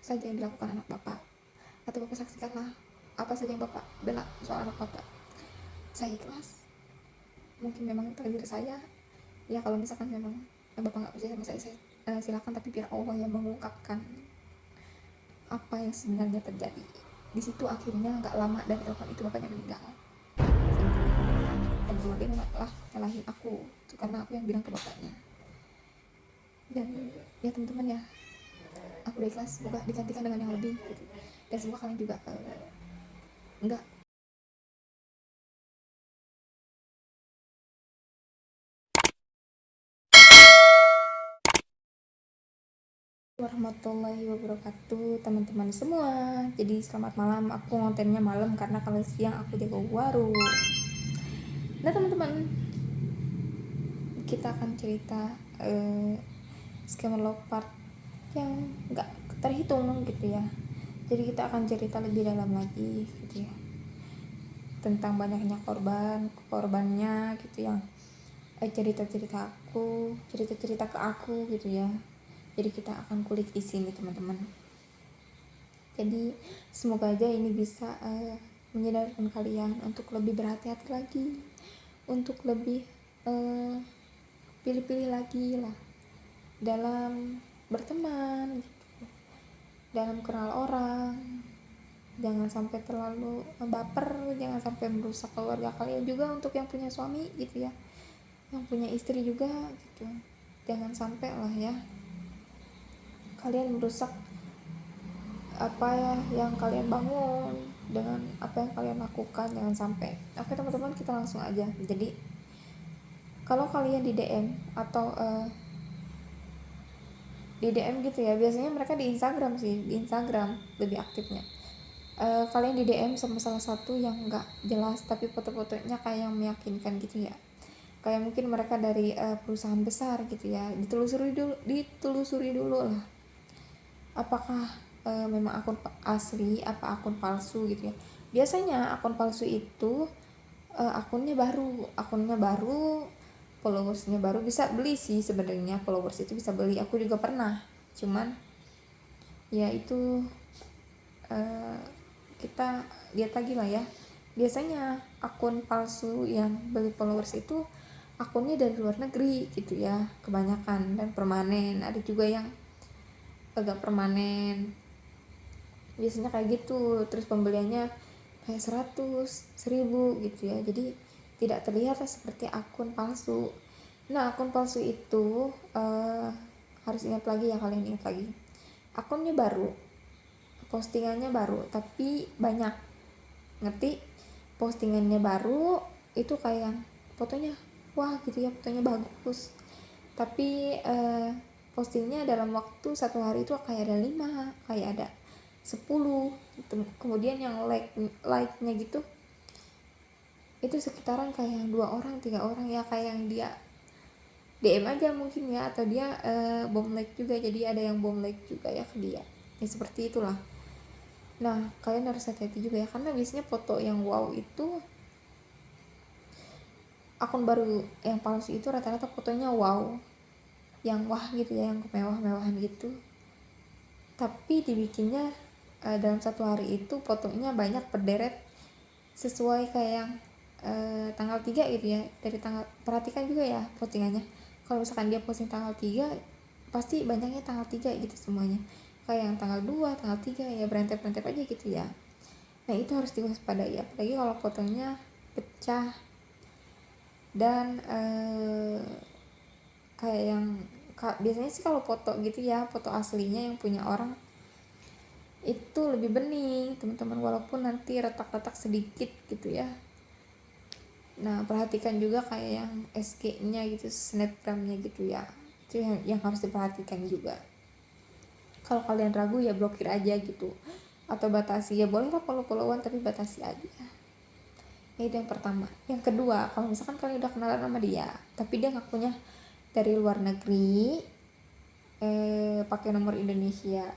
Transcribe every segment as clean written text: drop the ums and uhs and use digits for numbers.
saja yang dilakukan anak bapak, atau bapak saksikanlah apa saja yang bapak bela soal anak bapak. Saya ikhlas. Mungkin memang takdir saya ya, kalau misalkan memang bapak nggak percaya sama saya silakan, tapi biar Allah yang mengungkapkan apa yang sebenarnya terjadi. Di situ akhirnya nggak lama dari telepon itu bapaknya meninggal. Dan keluarga lah nyalahin aku itu karena aku yang bilang ke bapaknya. Dan ya teman-teman ya, aku udah ikhlas, semoga digantikan dengan yang lebih gitu. Dan semoga kalian juga enggak warahmatullahi wabarakatuh teman-teman semua. Jadi selamat malam, aku kontennya malam karena kalau siang aku jaga warung. Nah teman-teman, kita akan cerita skema Leopard yang nggak terhitung gitu ya. Jadi kita akan cerita lebih dalam lagi gitu ya, tentang banyaknya korbannya gitu yang cerita-cerita ke aku gitu ya. Jadi kita akan kulik di sini teman-teman. Jadi semoga aja ini bisa menyadarkan kalian untuk lebih berhati-hati lagi, untuk lebih pilih-pilih lagi lah dalam berteman gitu, dalam kenal orang. Jangan sampai terlalu baper, jangan sampai merusak keluarga kalian juga. Untuk yang punya suami gitu ya, yang punya istri juga gitu, jangan sampai lah ya kalian merusak apa ya yang kalian bangun dengan apa yang kalian lakukan, jangan sampai. Oke teman-teman, kita langsung aja. Jadi kalau kalian di DM atau di DM gitu ya, biasanya mereka di Instagram sih, di Instagram lebih aktifnya. Kalian di DM sama salah satu yang nggak jelas tapi foto-fotonya kayak yang meyakinkan gitu ya, kayak mungkin mereka dari perusahaan besar gitu ya. Ditelusuri dulu lah apakah memang akun asli apa akun palsu gitu ya. Biasanya akun palsu itu akunnya baru, followersnya baru. Bisa beli sih sebenarnya, followers itu bisa beli, aku juga pernah. Cuman ya itu kita lihat lagi lah ya. Biasanya akun palsu yang beli followers itu akunnya dari luar negeri gitu ya kebanyakan, dan permanen. Ada juga yang agak permanen, biasanya kayak gitu. Terus pembeliannya kayak 100, 1000 gitu ya. Jadi tidak terlihat seperti akun palsu. Nah akun palsu itu harus ingat lagi ya, kalian ingat lagi, akunnya baru, postingannya baru tapi banyak. Ngerti? Postingannya baru itu kayak fotonya wah gitu ya, fotonya bagus, tapi postingnya dalam waktu 1 hari itu kayak ada 5, kayak ada 10 gitu. Kemudian yang like-nya gitu itu sekitaran kayak yang 2 orang 3 orang ya, kayak yang dia DM aja mungkin ya, atau dia bom like juga, jadi ada yang bom like juga ya ke dia ya, seperti itulah. Nah kalian harus hati-hati juga ya, karena biasanya foto yang wow itu, akun baru yang palsu itu rata-rata fotonya wow, yang wah gitu ya, yang mewah-mewahan gitu, tapi dibikinnya dalam 1 hari itu fotonya banyak berderet sesuai kayak yang tanggal 3 gitu ya. Dari tanggal, perhatikan juga ya postingannya, kalau misalkan dia posting tanggal 3 pasti banyaknya tanggal 3 gitu semuanya, kayak yang tanggal 2, tanggal 3 ya, berentep-berentep aja gitu ya. Nah itu harus diwaspadai, apalagi kalau fotonya pecah dan kayak yang biasanya sih kalau foto gitu ya, foto aslinya yang punya orang itu lebih bening teman-teman, walaupun nanti retak-retak sedikit gitu ya. Nah perhatikan juga kayak yang SG-nya gitu, snapgramnya gitu ya, itu yang harus diperhatikan juga. Kalau kalian ragu ya blokir aja gitu, atau batasi ya, bolehlah follow-followan tapi batasi aja. Nah itu yang pertama. Yang kedua, kalau misalkan kalian udah kenalan sama dia tapi dia ngakunya dari luar negeri, pakai nomor Indonesia,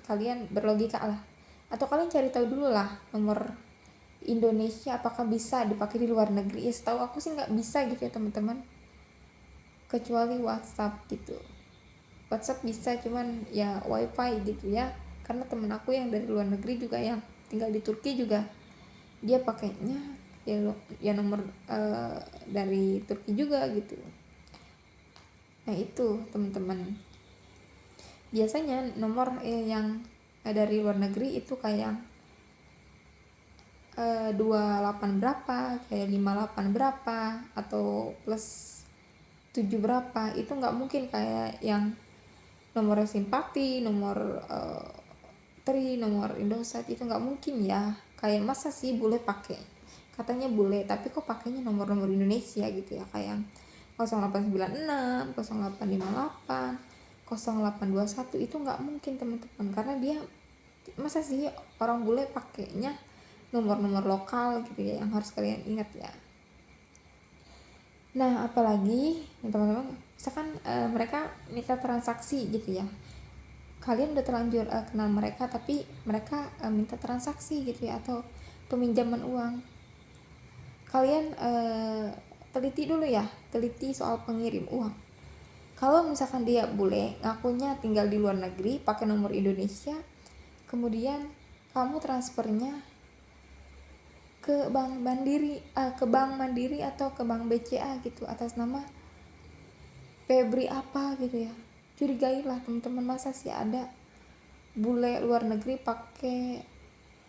kalian berlogika lah, atau kalian cari tahu dulu lah nomor Indonesia apakah bisa dipakai di luar negeri. Ya setahu aku sih nggak bisa gitu ya teman-teman, kecuali WhatsApp gitu. WhatsApp bisa, cuman ya wifi gitu ya, karena temen aku yang dari luar negeri juga yang tinggal di Turki juga dia pakainya ya nomor dari Turki juga gitu. Nah itu teman-teman, biasanya nomor yang dari luar negeri itu kayak 28 berapa, kayak 58 berapa, atau plus 7 berapa. Itu nggak mungkin kayak yang nomor simpati, nomor tri, nomor Indosat, itu nggak mungkin ya. Kayak masa sih boleh pakai, katanya boleh tapi kok pakainya nomor-nomor Indonesia gitu ya, kayak 0896, 0858, 0821. Itu nggak mungkin teman-teman, karena dia masa sih orang bule pakainya nomor-nomor lokal gitu ya, yang harus kalian ingat ya. Nah apalagi ya, teman-teman, misalkan mereka minta transaksi gitu ya, kalian udah terlanjur kenal mereka tapi mereka minta transaksi gitu ya, atau peminjaman uang, kalian teliti dulu ya, teliti soal pengirim uang. Kalau misalkan dia bule ngakunya tinggal di luar negeri pakai nomor Indonesia, kemudian kamu transfernya ke bank Mandiri atau ke bank BCA gitu atas nama Febri apa gitu ya, curigailah teman-teman. Masa sih ada bule luar negeri pakai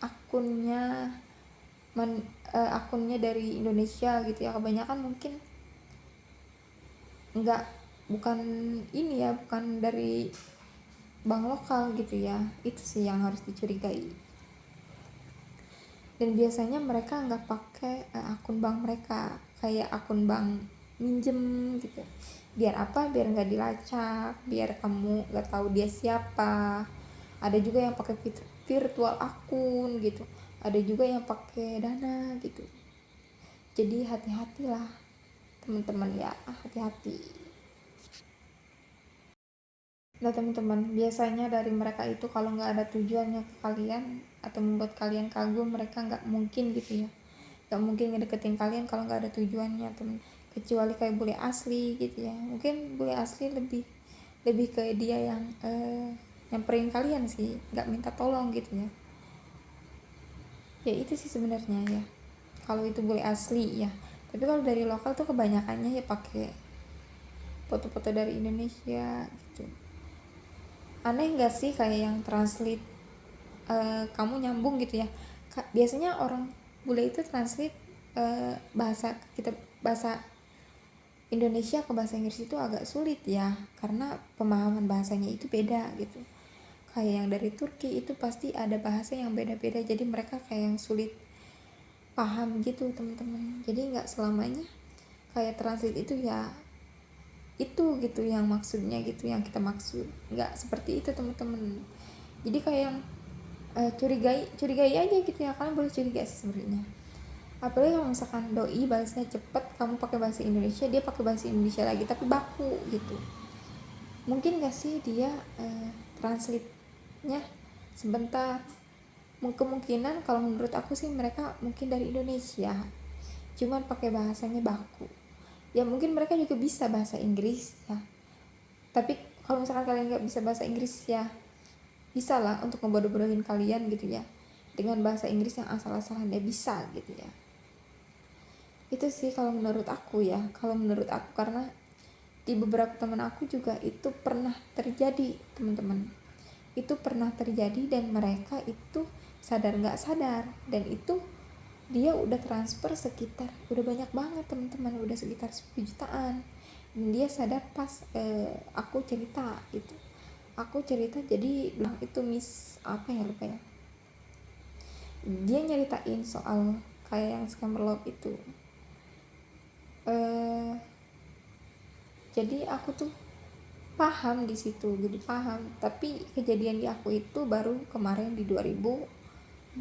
akunnya akunnya dari Indonesia gitu ya. Kebanyakan mungkin bukan ini ya, bukan dari bank lokal gitu ya. Itu sih yang harus dicurigai. Dan biasanya mereka nggak pakai akun bank mereka, kayak akun bank minjem gitu. Biar apa? Biar nggak dilacak, biar kamu nggak tahu dia siapa. Ada juga yang pakai virtual akun gitu, ada juga yang pakai Dana gitu. Jadi hati-hatilah teman-teman ya, hati-hati. Nah teman-teman, biasanya dari mereka itu kalau nggak ada tujuannya ke kalian atau membuat kalian kagum, mereka nggak mungkin gitu ya, nggak mungkin ngedeketin kalian kalau nggak ada tujuannya teman. Kecuali kayak bule asli gitu ya, mungkin bule asli lebih ke dia yang nyamperin kalian sih, nggak minta tolong gitu ya. Ya itu sih sebenarnya ya, kalau itu bule asli ya. Tapi kalau dari lokal tuh kebanyakannya ya pakai foto-foto dari Indonesia gitu. Aneh nggak sih kayak yang translate kamu nyambung gitu ya. Biasanya orang bule itu translate bahasa kita, bahasa Indonesia ke bahasa Inggris itu agak sulit ya, karena pemahaman bahasanya itu beda gitu. Kayak yang dari Turki itu pasti ada bahasa yang beda-beda, jadi mereka kayak yang sulit paham gitu teman-teman. Jadi nggak selamanya kayak translate itu ya itu gitu yang maksudnya gitu, yang kita maksud, nggak seperti itu teman-teman. Jadi kayak yang curigai aja gitu ya, kalian boleh curiga sih sebenarnya. Apalagi kalau misalkan doi balasnya cepet, kamu pakai bahasa Indonesia, dia pakai bahasa Indonesia lagi tapi baku gitu. Mungkin gak sih dia translate-nya sebentar. Kemungkinan kalau menurut aku sih mereka mungkin dari Indonesia, cuman pakai bahasanya baku. Ya mungkin mereka juga bisa bahasa Inggris ya, tapi kalau misalkan kalian nggak bisa bahasa Inggris ya bisa lah untuk ngebodoh-bodohin kalian gitu ya, dengan bahasa Inggris yang asal-asalan ya bisa gitu ya. Itu sih kalau menurut aku ya, kalau menurut aku, karena di beberapa teman aku juga itu pernah terjadi teman-teman, itu pernah terjadi dan mereka itu sadar nggak sadar, dan itu dia udah transfer sekitar, udah banyak banget teman-teman, udah sekitar 10 jutaan. Dan dia sadar pas aku cerita gitu, jadi bilang itu Miss apa ya, lupa ya, dia nyeritain soal kayak yang scammer love itu. Jadi aku tuh paham di situ, jadi paham. Tapi kejadian di aku itu baru kemarin di 2021,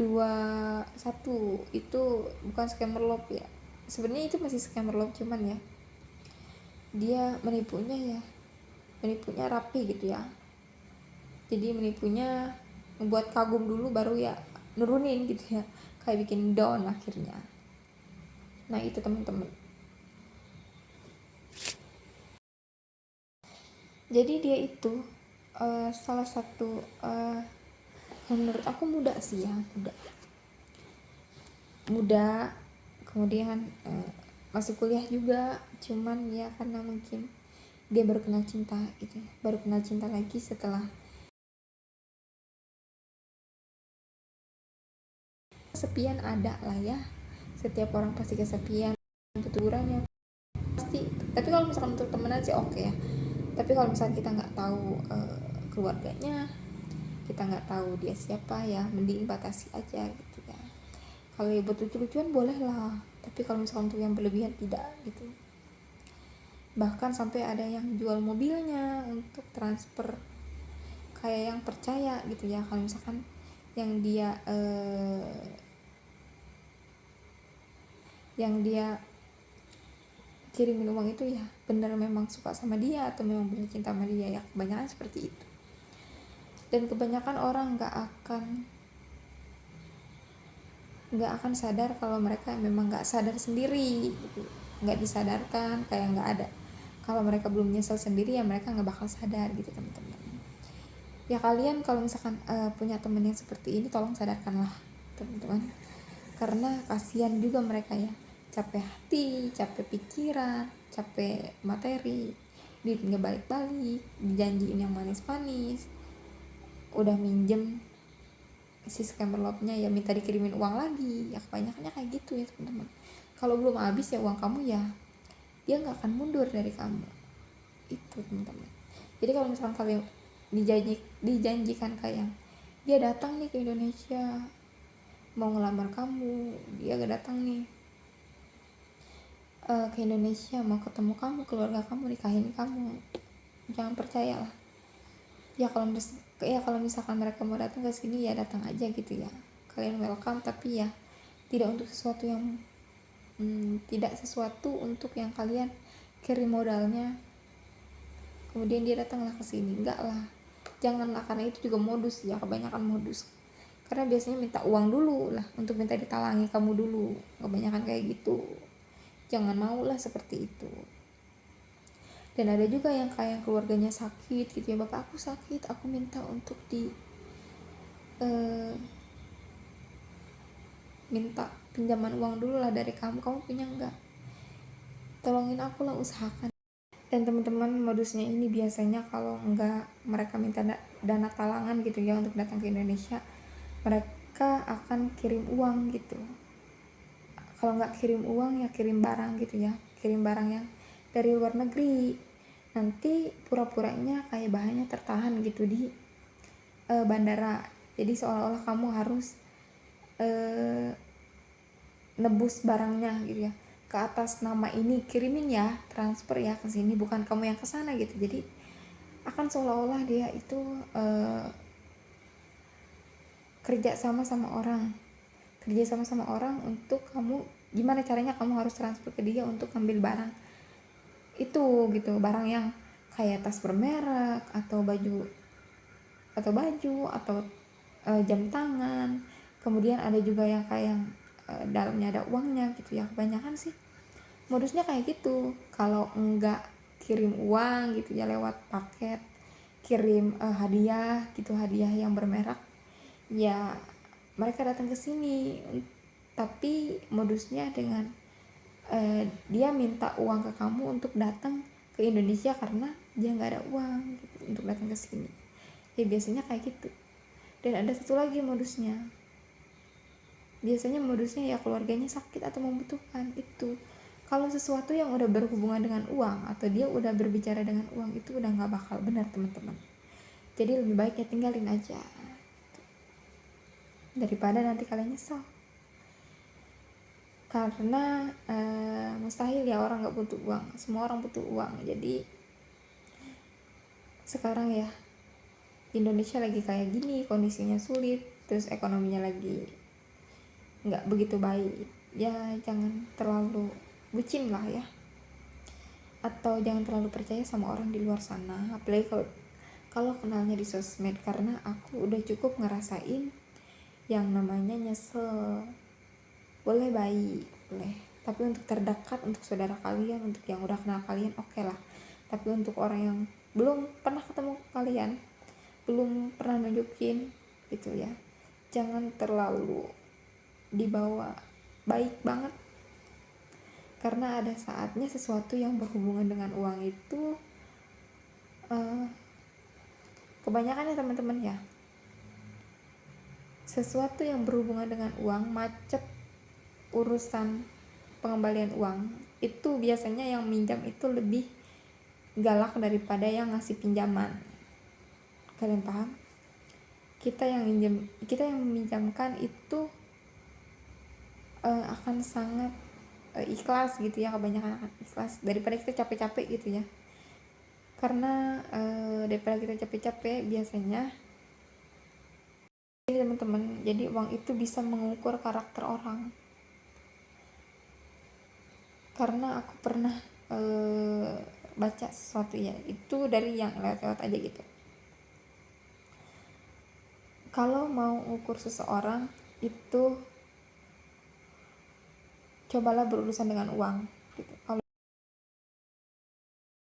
itu bukan scammer love ya, sebenarnya itu masih scammer love, cuman ya dia menipunya rapi gitu ya. Jadi menipunya membuat kagum dulu baru ya nurunin gitu ya, kayak bikin down akhirnya. Nah itu teman-teman, jadi dia itu salah satu menurut aku muda sih ya, muda kemudian masih kuliah juga, cuman ya karena mungkin dia baru kenal cinta gitu, baru kenal cinta lagi setelah kesepian. Ada lah ya, setiap orang pasti kesepian, keturannya pasti. Tapi kalau misalkan untuk temenan sih oke ya, tapi kalau misalkan kita nggak tahu keluarganya, kita nggak tahu dia siapa, ya mending batasi aja gitu ya. Kalau ya buat lucu-lucuan boleh lah, tapi kalau misalkan untuk yang berlebihan tidak gitu. Bahkan sampai ada yang jual mobilnya untuk transfer, kayak yang percaya gitu ya. Kalau misalkan yang dia kirimin uang itu ya bener memang suka sama dia atau memang bener cinta sama dia, ya kebanyakan seperti itu. Dan kebanyakan orang nggak akan sadar kalau mereka memang nggak sadar sendiri gitu. Nggak disadarkan, kayak nggak ada. Kalau mereka belum nyesel sendiri ya mereka nggak bakal sadar gitu teman-teman. Ya kalian kalau misalkan punya temen yang seperti ini, tolong sadarkanlah teman-teman, karena kasihan juga mereka ya, capek hati, capek pikiran, capek materi, duit nggak balik-balik, dijanjiin yang manis-manis, udah minjem si scammer love-nya ya minta dikirimin uang lagi, ya kebanyakannya kayak gitu ya teman-teman. Kalau belum habis ya uang kamu ya, dia nggak akan mundur dari kamu itu teman-teman. Jadi kalau misalkan kalian dijanjikan kayak dia datang nih ke Indonesia mau ngelamar kamu, dia gak datang nih ke Indonesia mau ketemu kamu, keluarga kamu, nikahin kamu, jangan percayalah ya. Kalau misalkan mereka mau datang ke sini ya datang aja gitu ya, kalian welcome, tapi ya tidak untuk sesuatu yang tidak sesuatu untuk yang kalian kirim modalnya kemudian dia datanglah ke sini, enggak lah, janganlah, karena itu juga modus ya, kebanyakan modus. Karena biasanya minta uang dulu lah untuk minta ditalangi kamu dulu, kebanyakan kayak gitu. Jangan maulah seperti itu. Dan ada juga yang kayak keluarganya sakit gitu ya, bapak aku sakit, aku minta untuk minta pinjaman uang dulu lah dari kamu punya enggak, tolongin aku lah, usahakan. Dan teman-teman, modusnya ini biasanya kalau enggak mereka minta dana talangan gitu ya untuk datang ke Indonesia, mereka akan kirim uang gitu. Kalau nggak kirim uang ya kirim barang gitu ya, kirim barang yang dari luar negeri, nanti pura-puranya kayak bahannya tertahan gitu di bandara, jadi seolah-olah kamu harus nebus barangnya gitu ya, ke atas nama ini, kirimin ya, transfer ya ke sini, bukan kamu yang kesana gitu. Jadi akan seolah-olah dia itu kerja sama sama orang untuk kamu, gimana caranya kamu harus transfer ke dia untuk ambil barang itu gitu, barang yang kayak tas bermerek atau baju atau jam tangan. Kemudian ada juga yang kayak dalamnya ada uangnya gitu ya, kebanyakan sih modusnya kayak gitu. Kalau enggak kirim uang gitu ya lewat paket, kirim hadiah gitu, hadiah yang bermerek ya, mereka datang ke sini, tapi modusnya dengan dia minta uang ke kamu untuk datang ke Indonesia karena dia nggak ada uang gitu, untuk datang ke sini ya, biasanya kayak gitu. Dan ada satu lagi modusnya, biasanya modusnya ya keluarganya sakit atau membutuhkan itu. Kalau sesuatu yang udah berhubungan dengan uang atau dia udah berbicara dengan uang, itu udah nggak bakal benar teman-teman. Jadi lebih baik ya tinggalin aja daripada nanti kalian nyesal, karena mustahil ya orang nggak butuh uang, semua orang butuh uang. Jadi sekarang ya Indonesia lagi kayak gini, kondisinya sulit, terus ekonominya lagi nggak begitu baik ya, jangan terlalu bucin lah ya, atau jangan terlalu percaya sama orang di luar sana, apalagi kalau kenalnya di sosmed. Karena aku udah cukup ngerasain yang namanya nyesel. Boleh baik, boleh, tapi untuk terdekat, untuk saudara kalian, untuk yang udah kenal kalian oke lah. Tapi untuk orang yang belum pernah ketemu kalian, belum pernah nunjukin gitu ya, jangan terlalu dibawa baik banget, karena ada saatnya sesuatu yang berhubungan dengan uang itu kebanyakan ya teman-teman ya, sesuatu yang berhubungan dengan uang macet urusan pengembalian uang itu biasanya yang minjam itu lebih galak daripada yang ngasih pinjaman. Kalian paham? Kita yang meminjamkan itu akan sangat ikhlas gitu ya, kebanyakan akan ikhlas daripada kita capek-capek gitu ya, karena daripada kita capek-capek biasanya ini teman-teman, jadi uang itu bisa mengukur karakter orang. Karena aku pernah baca sesuatu ya, itu dari yang lewat-lewat aja gitu, kalau mau ukur seseorang itu cobalah berurusan dengan uang.